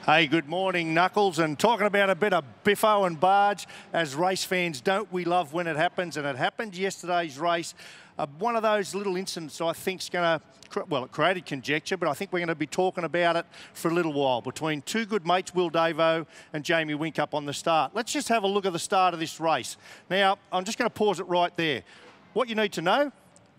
Hey, good morning, Knuckles. And talking about a bit of biffo and barge, as race fans, don't we love when it happens? And it happened yesterday's race. One of those little incidents I think is going to, well, it created conjecture, but I think we're going to be talking about it for a little while between two good mates, Will Davo and Jamie Whincup on the start. Let's just have a look at the start of this race. Now, I'm just going to pause it right there. What you need to know,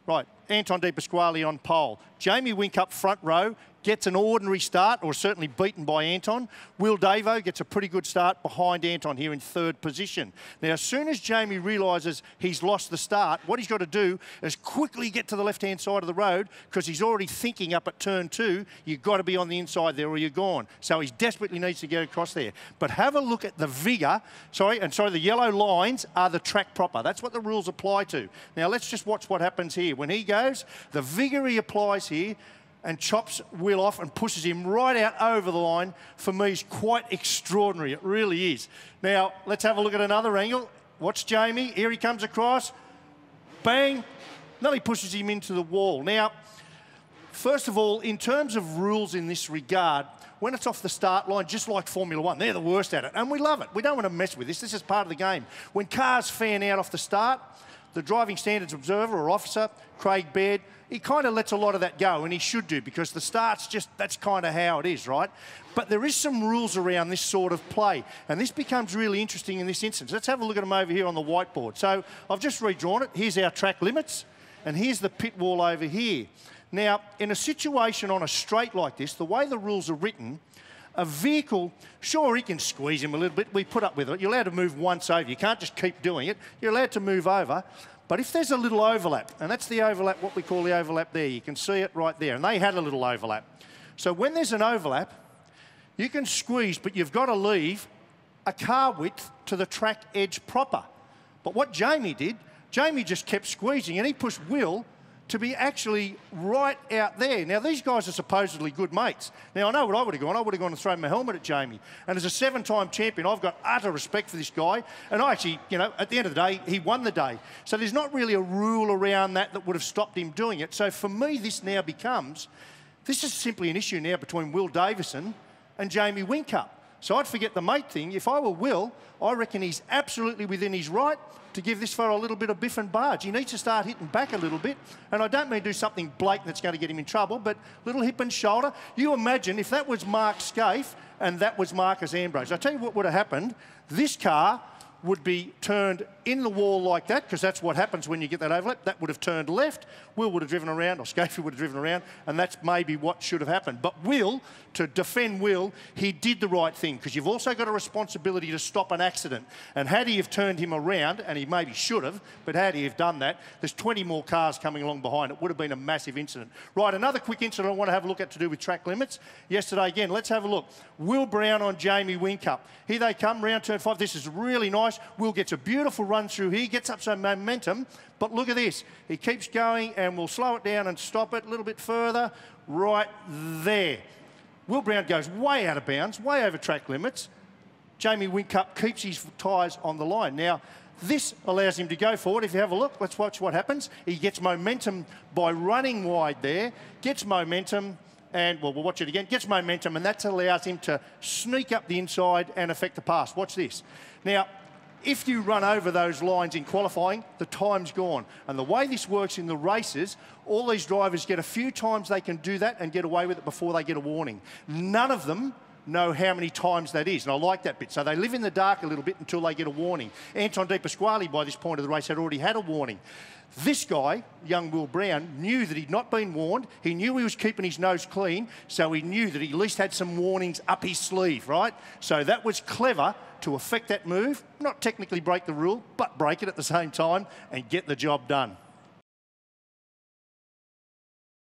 right, Anton De Pasquale on pole. Jamie Whincup front row gets an ordinary start, or certainly beaten by Anton. Will Davo gets a pretty good start behind Anton here in third position. Now, as soon as Jamie realises he's lost the start, what he's got to do is quickly get to the left-hand side of the road, because he's already thinking up at turn 2, you've got to be on the inside there or you're gone. So he desperately needs to get across there. But have a look at the vigour. The yellow lines are the track proper. That's what the rules apply to. Now, let's just watch what happens here. When he goes, the vigour he applies here and chops Will off and pushes him right out over the line, for me, is quite extraordinary. It really is. Now, let's have a look at another angle. Watch Jamie. Here he comes across. Bang. Nearly pushes him into the wall. Now, first of all, in terms of rules in this regard, when it's off the start line, just like Formula One, they're the worst at it. And we love it. We don't want to mess with this. This is part of the game. When cars fan out off the start, the driving standards observer or officer, Craig Baird, he kind of lets a lot of that go, and he should do, because the start's just, that's kind of how it is, right? But there is some rules around this sort of play, and this becomes really interesting in this instance. Let's have a look at them over here on the whiteboard. So I've just redrawn it. Here's our track limits, and here's the pit wall over here. Now, in a situation on a straight like this, the way the rules are written, a vehicle, sure, he can squeeze him a little bit. We put up with it. You're allowed to move once over. You can't just keep doing it. You're allowed to move over. But if there's a little overlap, and that's the overlap, what we call the overlap there, you can see it right there, and they had a little overlap. So when there's an overlap, you can squeeze, but you've got to leave a car width to the track edge proper. But what Jamie did, Jamie just kept squeezing, and he pushed Will to be actually right out there. Now, these guys are supposedly good mates. Now, I know what I would have gone. I would have gone and thrown my helmet at Jamie. And as a 7-time champion, I've got utter respect for this guy. And I actually, you know, at the end of the day, he won the day. So there's not really a rule around that would have stopped him doing it. So for me, this now becomes, this is simply an issue now between Will Davison and Jamie Whincup. So I'd forget the mate thing. If I were Will, I reckon he's absolutely within his right to give this fella a little bit of biff and barge. He needs to start hitting back a little bit. And I don't mean do something blatant that's going to get him in trouble, but little hip and shoulder. You imagine if that was Mark Scaife and that was Marcus Ambrose. I'll tell you what would have happened. This car would be turned in the wall like that, because that's what happens when you get that overlap. That would have turned left. Will would have driven around, or Scaife would have driven around, and that's maybe what should have happened. But Will, to defend Will, he did the right thing, because you've also got a responsibility to stop an accident. And had he have turned him around, and he maybe should have, but had he have done that, there's 20 more cars coming along behind. It would have been a massive incident. Right, another quick incident I want to have a look at to do with track limits. Yesterday, again, let's have a look. Will Brown on Jamie Whincup. Here they come, round turn 5. This is really nice. Will gets a beautiful run through here, gets up some momentum, but look at this. He keeps going, and we'll slow it down and stop it a little bit further, right there. Will Brown goes way out of bounds, way over track limits. Jamie Whincup keeps his tyres on the line. Now, this allows him to go forward. If you have a look, let's watch what happens. He gets momentum by running wide there, gets momentum, and, well, we'll watch it again, gets momentum, and that allows him to sneak up the inside and affect the pass. Watch this. Now, if you run over those lines in qualifying, the time's gone. And the way this works in the races, all these drivers get a few times they can do that and get away with it before they get a warning. None of them know how many times that is, and I like that bit. So they live in the dark a little bit until they get a warning. Anton De Pasquale, by this point of the race, had already had a warning. This guy, young Will Brown, knew that he'd not been warned. He knew he was keeping his nose clean, so he knew that he at least had some warnings up his sleeve, right? So that was clever to affect that move, not technically break the rule, but break it at the same time and get the job done.